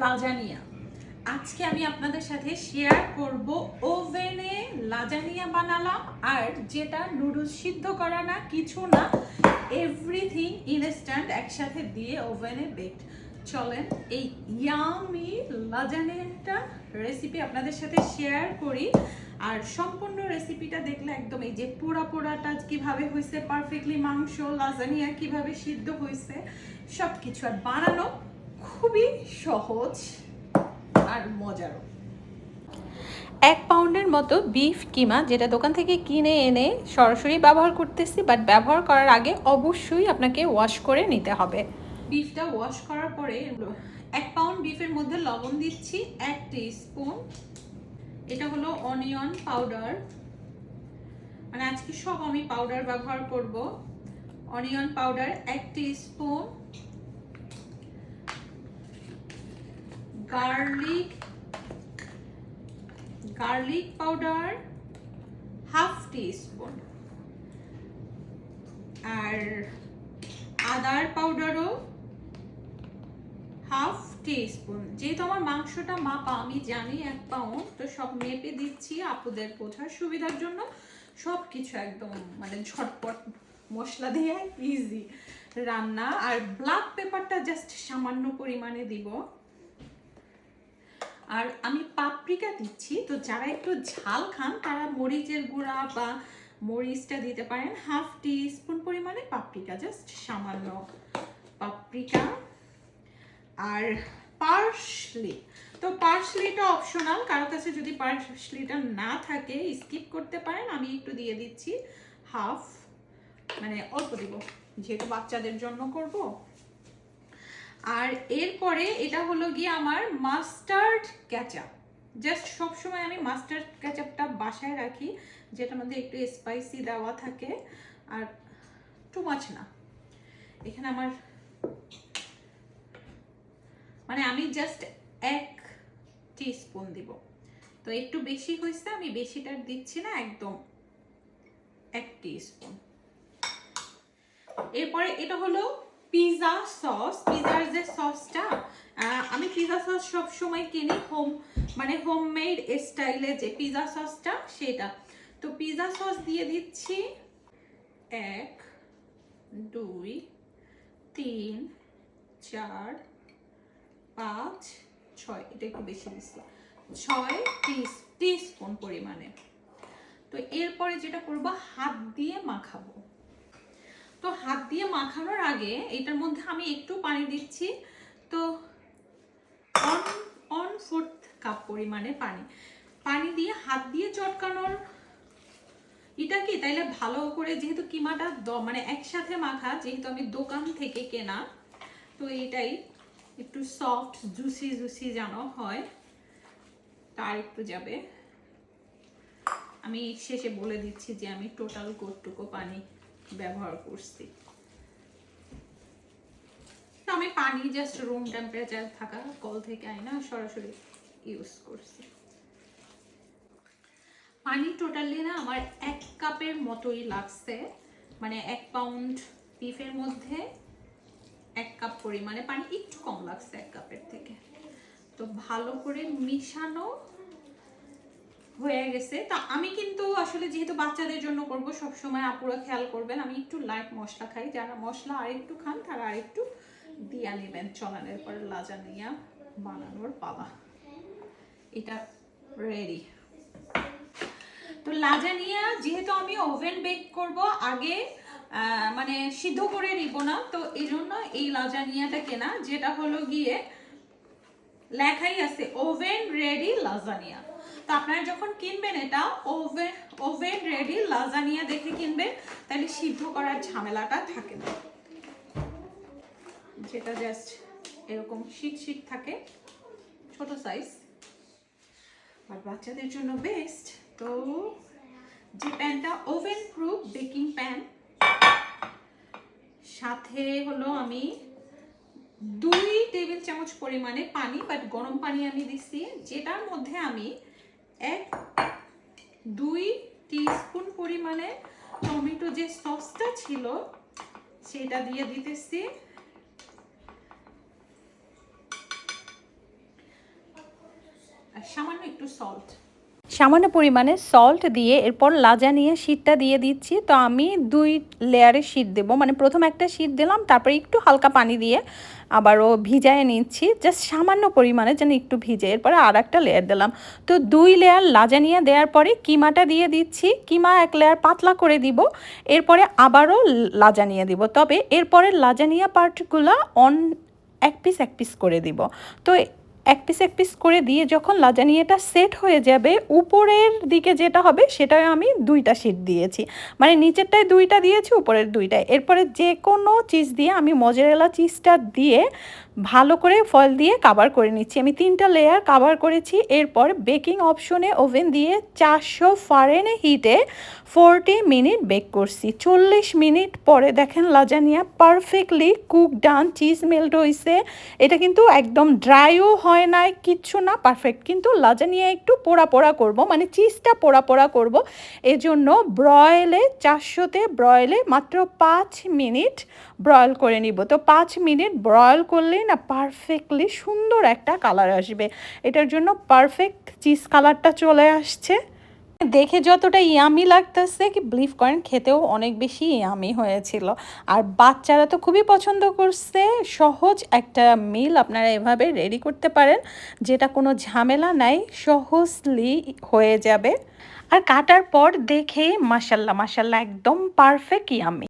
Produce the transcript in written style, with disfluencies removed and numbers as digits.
Lasagna. আজকে আমি আপনাদের সাথে শেয়ার করব ওভেনে লাজানিয়া বানালাম, আর যেটা নুডলস সিদ্ধ করা না, কিছু না, এভরিথিং ইনস্ট্যান্ট একসাথে দিয়ে ওভেনে বেকড। চলেন এই ইয়ামি লাজানিয়াটা রেসিপি আপনাদের সাথে শেয়ার করি। আর সম্পূর্ণ রেসিপিটা দেখলে একদম এই যে পোড়া পোড়াটা কিভাবে হয়েছে, পারফেক্টলি মাংস লাজানিয়া কিভাবে সিদ্ধ হয়েছে, সব কিছু। আর বানানো খুবই সহজ আর মজারও। 1 পাউন্ডের মতো বিফ কিমা, যেটা দোকান থেকে কিনে এনে সরাসরি ব্যবহার করতেছি, বাট ব্যবহার করার আগে অবশ্যই আপনাকে ওয়াশ করে নিতে হবে। বিফটা ওয়াশ করার পরে 1 পাউন্ড বিফের মধ্যে লবণ দিচ্ছি 1 টিস্পুন। এটা হলো অনিয়ন পাউডার, মানে আজকে সব আমি পাউডার ব্যবহার করব। Onion powder 1 teaspoon, garlic powder half teaspoon, আর আদার পাউডারও হাফ টিস্পুন। যেহেতু আমার মাংসটা মাপা, আমি জানি 1 পাউন্ড, তো সব মেপে দিচ্ছি আপুদের বোঝার সুবিধার জন্য। সব কিছু একদম মানে ঝটপট মশলা দিয়ে ইজি রান্না। আর ব্ল্যাক পেপারটা জাস্ট সামান্য পরিমাণে দিব। আর আমি পাপরিকা দিচ্ছি, তো যারা একটু ঝাল খান তারা মরিচের গুঁড়া বা মরিচটা দিতে পারেন। হাফ টিস্পুন পরিমাণে পাপরিকা, জাস্ট সামান্য পাপরিকা। আর পার্সলি, তো পার্সলিটা অপশনাল, কারো কাছে যদি পার্সলিটা না থাকে স্কিপ করতে পারেন। আমি একটু দিয়ে দিচ্ছি হাফ, মানে অল্প দিব যেহেতু বাচ্চাদের জন্য করব। আর এরপরে এটা হলো গিয়ে আমার মাস্টার্ড কেচাপ। জাস্ট সবসময় আমি মাস্টার্ড কেচাপটা বাসায় রাখি, যেটার মধ্যে একটু স্পাইসি দেওয়া থাকে আর টু মাচ না। এখানে আমার মানে আমি জাস্ট 1 টিস্পুন দিব, তো একটু বেশি হয়েছে, আমি বেশিটা দিচ্ছি না, একদম 1 টিস্পুন। এরপরে এটা হলো পিজা সস। পিজার যে সসটা, আমি পিজা সস সব সময় কিনি মানে হোমমেড স্টাইলে যে পিজা সসটা, সেটা। তো পিজা সস দিয়ে দিচ্ছি 1 2 3 4 5 6, এটা একটু বেশি দিচ্ছি, 6 টিস্পুন পরিমাণে। তো এরপরে যেটা করবো, হাত দিয়ে মাখাবো। তো হাত দিয়ে মাখানোর আগে এটার মধ্যে আমি একটু পানি দিচ্ছি, তো 1/4 কাপ পরিমাণে পানি দিয়ে হাত দিয়ে চটকানোর এটা কি, তাইলে ভালো করে, যেহেতু কিমাটা মানে একসাথে মাখা, যেহেতু আমি দোকান থেকে কেনা, তো এটাই একটু সফট জুসি যেন হয়, তার একটু যাবে। আমি শেষে বলে দিচ্ছি যে আমি টোটাল কতটুকু পানি ব্যবহার করছি। আমি পানি জাস্ট রুম টেম্পারেচার থাকা কল থেকে আইনা সরাসরি ইউজ করছি। পানি টোটালি না আমার 1 কাপের মতোই লাগছে, মানে 1 পাউন্ড বিফের মধ্যে 1 কাপ পরিমাণে পানি, একটু কম লাগছে 1 কাপের থেকে। তো ভালো করে মিশানো হয়ে গেছে। তা আমি কিন্তু আসলে যেহেতু বাচ্চাদের জন্য করব, সবসময় আপুরা খেয়াল করবেন আমি একটু লাইট মশলা খাই, যারা মশলা আরেকটু খান তারা আরেকটু দিয়া নেবেন। চলানের পরে লাজানিয়া বানানোর পালা, এটা রেডি। তো লাজানিয়া যেহেতু আমি ওভেন বেক করব, আগে মানে সিদ্ধ করে নিব না, তো এই জন্য এই লাজানিয়াটা কেনা, যেটা হলো গিয়ে লেখাই আছে ওভেন রেডি লাজানিয়া। তো আপনারা যখন কিনবেন এটা ওভেন রেডি লাজানিয়া দেখে কিনবেন, তাহলে সিদ্ধ করার ঝামেলাটা থাকে না। যেটা জাস্ট এরকম শীট থাকে, ছোট সাইজ, আর বাচ্চাদের জন্য বেস্ট। তো যে প্যানটা ওভেন প্রুফ বেকিং প্যান, সাথে হলো আমি 2 টেবিল চামচ পরিমাণে পানি, বাট গরম পানি আমি দিচ্ছি, যেটার মধ্যে আমি 2 টিস্পুন পরিমাণে টমেটো যে সসটা ছিল সেটা দিয়ে দিতেছি। সামান্য একটু সল্ট, সামান্য পরিমাণে সল্ট দিয়ে এরপর লাজানিয়া শীটটা দিয়ে দিচ্ছি। তো আমি 2 লেয়ারে শীট দেব, মানে প্রথম একটা শীট দিলাম, তারপরে একটু হালকা পানি দিয়ে আবারও ভিজায় নিচ্ছি, জাস্ট সামান্য পরিমাণে যেন একটু ভিজে। এরপরে আর একটা লেয়ার দিলাম। তো 2 লেয়ার লাজানিয়া দেওয়ার পরে কিমাটা দিয়ে দিচ্ছি। কিমা 1 লেয়ার পাতলা করে দিব, এরপরে আবারও লাজানিয়া দিব। তবে এরপরে লাজানিয়া পার্টগুলো এক পিস করে দিব। তো এক পিস করে দিয়ে যখন লাজানিয়াটা সেট হয়ে যাবে, উপরের দিকে যেটা হবে সেটাই আমি 2টা শীট দিয়েছি, মানে নিচেরটায় 2টা দিয়েছি, উপরের 2টায়। এরপরে যে কোনো চিজ দিয়ে আমি মজারেলা চিজটা দিয়ে ভালো করে ফয়েল দিয়ে কাভার করে নিচ্ছি। আমি 3টা লেয়ার কাভার করেছি। এরপর বেকিং অপশনে ওভেন দিয়ে 400 ফারেনহিটে 40 মিনিট বেক করছি। 40 মিনিট পরে দেখেন লাজানিয়া পারফেক্টলি কুক ডান, চিজ মেল্ট হয়েছে। এটা কিন্তু একদম ড্রাইও হয় নাই, কিচ্ছু না, পারফেক্ট। কিন্তু লাজানিয়া একটু পোড়া পোড়া করব, মানে চিজটা পোড়া পোড়া করব, এজন্য ব্রয়েলে 400-তে ব্রয়েলে মাত্র 5 মিনিট ব্রয়েল করে নিব। তো 5 মিনিট ব্রয়েল করলেই না পারফেক্টলি সুন্দর একটা কালার আসবে। এটার জন্য পারফেক্ট চিজ কালারটা চলে আসছে। দেখে যতটা ইয়ামি লাগতেছে, কি বিলিভ করেন খেতেও অনেক বেশি ইয়ামি হয়েছিল। আর বাচ্চারা তো খুবই পছন্দ করছে। সহজ একটা মিল আপনারা এভাবে রেডি করতে পারেন, যেটা কোনো ঝামেলা নাই, সহজলি হয়ে যাবে। আর কাটার পর দেখে মাশাল্লাহ মাশাল্লাহ একদম পারফেক্ট ইয়ামি।